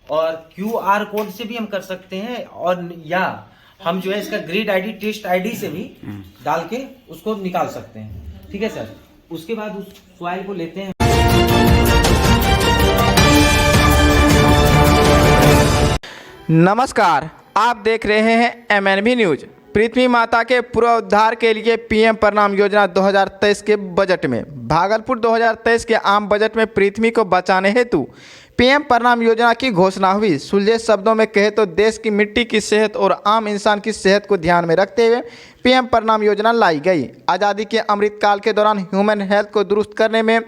और QR code से भी हम कर सकते हैं, और या हम जो है इसका ग्रिड आईडी, टेस्ट आईडी से भी डाल के उसको निकाल सकते हैं। ठीक है सर। उसके बाद उस सॉइल को लेते हैं। नमस्कार, आप देख रहे हैं MNV न्यूज। पृथ्वी माता के पुनरुद्धार के लिए PM प्रणाम योजना 2023 के बजट में भागलपुर 2023 के आम बजट में पृथ्वी को बचाने हेतु PM प्रणाम योजना की घोषणा हुई। सुलझे शब्दों में कहे तो देश की मिट्टी की सेहत और आम इंसान की सेहत को ध्यान में रखते हुए PM प्रणाम योजना लाई गई। आज़ादी के अमृतकाल के दौरान ह्यूमन हेल्थ को दुरुस्त करने में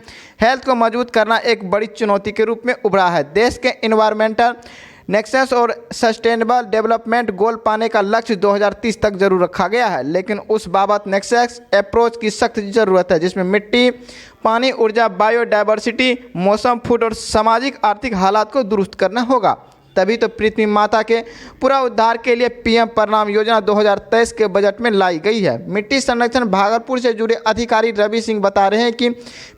हेल्थ को मजबूत करना एक बड़ी चुनौती के रूप में उभरा है। देश के इन्वायरमेंटल नेक्सस और सस्टेनेबल डेवलपमेंट गोल पाने का लक्ष्य 2030 तक जरूर रखा गया है, लेकिन उस बाबत नेक्सस अप्रोच की सख्त ज़रूरत है, जिसमें मिट्टी, पानी, ऊर्जा, बायोडायवर्सिटी, मौसम, फूड और सामाजिक आर्थिक हालात को दुरुस्त करना होगा। तभी तो पृथ्वी माता के पूरा उद्धार के लिए PM प्रणाम योजना 2023 के बजट में लाई गई है। मिट्टी संरक्षण भागलपुर से जुड़े अधिकारी रवि सिंह बता रहे हैं कि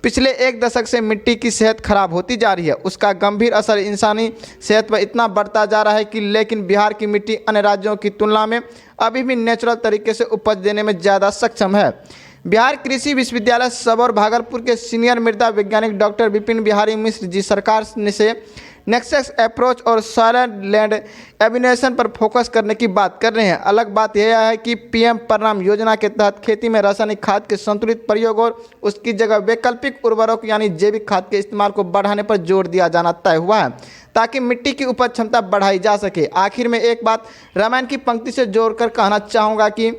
पिछले एक दशक से मिट्टी की सेहत खराब होती जा रही है। उसका गंभीर असर इंसानी सेहत पर इतना बढ़ता जा रहा है कि लेकिन बिहार की मिट्टी अन्य राज्यों की तुलना में अभी भी नेचुरल तरीके से उपज देने में ज़्यादा सक्षम है। बिहार कृषि विश्वविद्यालय सबौर भागलपुर के सीनियर मृदा वैज्ञानिक डॉक्टर विपिन बिहारी मिश्र जी सरकार से नेक्सस अप्रोच और सॉइल लैंड एबिनेशन पर फोकस करने की बात कर रहे हैं। अलग बात यह है कि PM प्रणाम योजना के तहत खेती में रासायनिक खाद के संतुलित प्रयोग और उसकी जगह वैकल्पिक उर्वरक यानी जैविक खाद के इस्तेमाल को बढ़ाने पर जोर दिया जाना तय हुआ है, ताकि मिट्टी की उपज क्षमता बढ़ाई जा सके। आखिर में एक बात रामायण की पंक्ति से जोड़कर कहना चाहूँगा कि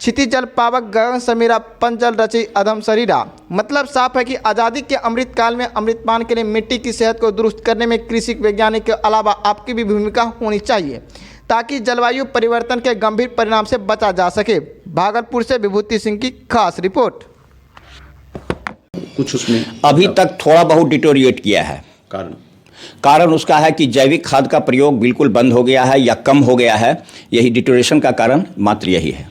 क्षिति जल पावक गगन समीरा पंचल रचि अधम शरीरा। मतलब साफ है कि आज़ादी के अमृतकाल में अमृतपान के लिए मिट्टी की सेहत को दुरुस्त करने में कृषि वैज्ञानिक के अलावा आपकी भी भूमिका होनी चाहिए, ताकि जलवायु परिवर्तन के गंभीर परिणाम से बचा जा सके। भागलपुर से विभूति सिंह की खास रिपोर्ट। कुछ उसमें अभी तक थोड़ा बहुत डिटोरिएट किया है। कारण उसका है कि जैविक खाद का प्रयोग बिल्कुल बंद हो गया है या कम हो गया है। यही डिटोरिएशन का कारण मात्र यही है।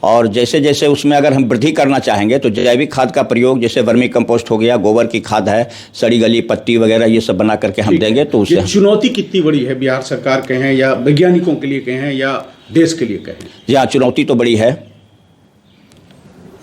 और जैसे जैसे उसमें अगर हम वृद्धि करना चाहेंगे तो जैविक खाद का प्रयोग, जैसे वर्मी कंपोस्ट हो गया, गोबर की खाद है, सड़ी गली पत्ती वगैरह, ये सब बना करके हम देंगे तो उससे चुनौती कितनी बड़ी है बिहार सरकार कहें या वैज्ञानिकों के लिए कहें या देश के लिए कहें? यहाँ चुनौती तो बड़ी है।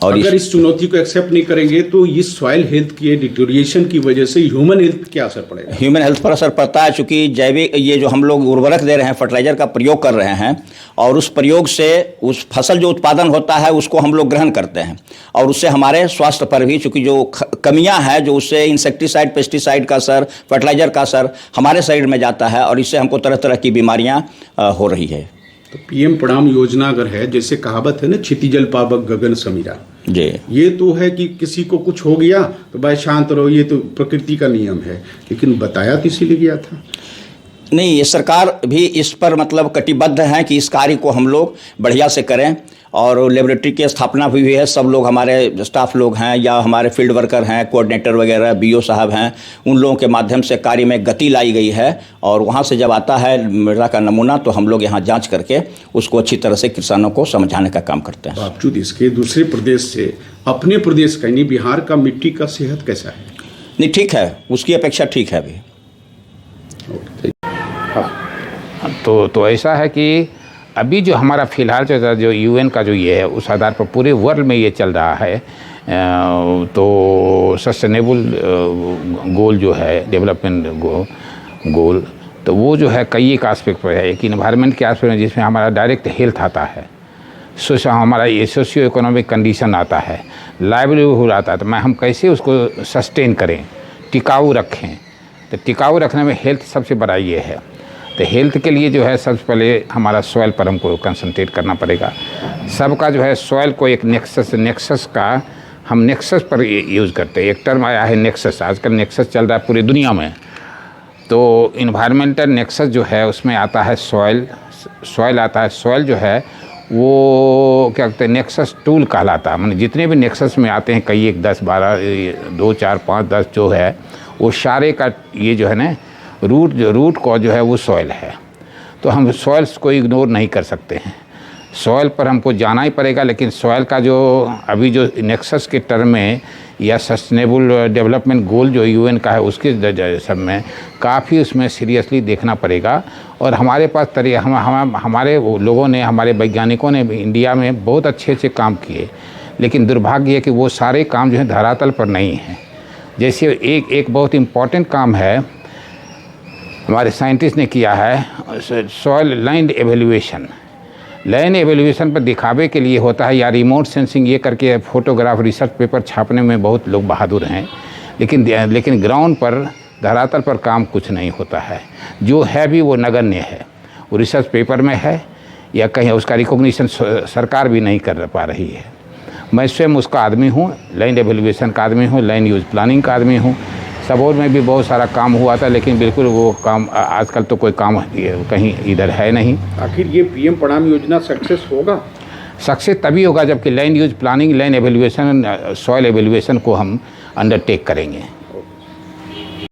और अगर इस चुनौती को एक्सेप्ट नहीं करेंगे तो इस सॉइल हेल्थ की डिटोरिएशन की वजह से ह्यूमन हेल्थ क्या असर पड़ेगा? ह्यूमन हेल्थ पर असर पड़ता है, चूंकि जैविक ये जो हम लोग उर्वरक दे रहे हैं, फर्टिलाइजर का प्रयोग कर रहे हैं, और उस प्रयोग से उस फसल जो उत्पादन होता है उसको हम लोग ग्रहण करते हैं, और उससे हमारे स्वास्थ्य पर भी चूंकि जो कमियां हैं, जो उससे इंसेक्टिसाइड, पेस्टिसाइड का असर, फर्टिलाइजर का असर हमारे शरीर में जाता है, और इससे हमको तरह तरह की बीमारियां हो रही है। तो PM प्रणाम योजना अगर है, जैसे कहावत है ना, क्षिति जल पावक गगन समीरा जी, ये तो है कि किसी को कुछ हो गया तो भाई शांत रहो, ये तो प्रकृति का नियम है, लेकिन बताया तो इसीलिए गया था। नहीं, ये सरकार भी इस पर मतलब कटिबद्ध है कि इस कार्य को हम लोग बढ़िया से करें, और लेबोरेटरी की स्थापना भी हुई है। सब लोग हमारे स्टाफ लोग हैं या हमारे फील्ड वर्कर हैं, कोऑर्डिनेटर वगैरह, BO साहब हैं, उन लोगों के माध्यम से कार्य में गति लाई गई है, और वहाँ से जब आता है मृदा का नमूना तो हम लोग यहाँ जांच करके उसको अच्छी तरह से किसानों को समझाने का काम करते हैं। बावजूद इसके दूसरे प्रदेश से अपने प्रदेश का यानी बिहार का मिट्टी का सेहत कैसा है? नहीं, ठीक है, उसकी अपेक्षा ठीक है अभी। तो ऐसा है कि अभी जो हमारा फ़िलहाल जो UN का जो ये है, उस आधार पर पूरे वर्ल्ड में ये चल रहा है। तो सस्टेनेबल गोल जो है, डेवलपमेंट गोल, तो वो जो है कई एक आस्पेक्ट पर है। एक इन्वायरमेंट के आस्पेक्ट में, जिसमें हमारा डायरेक्ट हेल्थ आता है, हमारा ये सोशियो इकोनॉमिक कंडीशन आता है, लाइवलीहुड आता है, तो हम कैसे उसको सस्टेन करें, टिकाऊ रखें। तो टिकाऊ रखने में हेल्थ सबसे बड़ा ये है। तो हेल्थ के लिए जो है सबसे पहले हमारा सॉइल पर हमको कंसंट्रेट करना पड़ेगा। सबका जो है सॉइल को एक नेक्सस का हम नेक्सस पर यूज़ करते हैं। एक टर्म आया है नेक्सस, आजकल नेक्सस चल रहा है पूरी दुनिया में। तो इन्वायरमेंटल नेक्सस जो है उसमें आता है सॉइल आता है। सॉइल जो है वो क्या कहते हैं, नेक्सस टूल कहलाता है। मतलब जितने भी नेक्सस में आते हैं, कई एक 10 12 2 4 5 10 जो है, वो सारे का ये जो है ना रूट को जो है वो सॉइल है। तो हम सॉइल्स को इग्नोर नहीं कर सकते हैं। सॉयल पर हमको जाना ही पड़ेगा, लेकिन सॉयल का जो अभी जो नेक्सस के टर्म में या सस्टेनेबल डेवलपमेंट गोल जो यूएन का है उसके सब में काफ़ी उसमें सीरियसली देखना पड़ेगा। और हमारे पास हमारे लोगों ने, हमारे वैज्ञानिकों ने इंडिया में बहुत अच्छे अच्छे काम किए, लेकिन दुर्भाग्य है कि वो सारे काम जो है धरातल पर नहीं हैं। जैसे एक बहुत इम्पॉर्टेंट काम है हमारे साइंटिस्ट ने किया है, soil land evaluation. Land evaluation पर दिखावे के लिए होता है, या रिमोट सेंसिंग ये करके फोटोग्राफ रिसर्च पेपर छापने में बहुत लोग बहादुर हैं, लेकिन ग्राउंड पर धरातल पर काम कुछ नहीं होता है। जो है भी वो नगण्य है, वो रिसर्च पेपर में है या कहीं उसका रिकॉग्निशन सरकार भी नहीं कर पा रही है। मैं स्वयं उसका आदमी हूँ, लैंड एवेल्यूएशन का आदमी हूँ, लैंड यूज प्लानिंग का आदमी हूँ। सबौर में भी बहुत सारा काम हुआ था, लेकिन बिल्कुल वो काम आजकल तो कोई काम कहीं इधर है नहीं। आखिर ये पीएम प्रणाम योजना सक्सेस होगा? सक्सेस तभी होगा जबकि land use planning, land evaluation, soil evaluation को हम अंडरटेक करेंगे।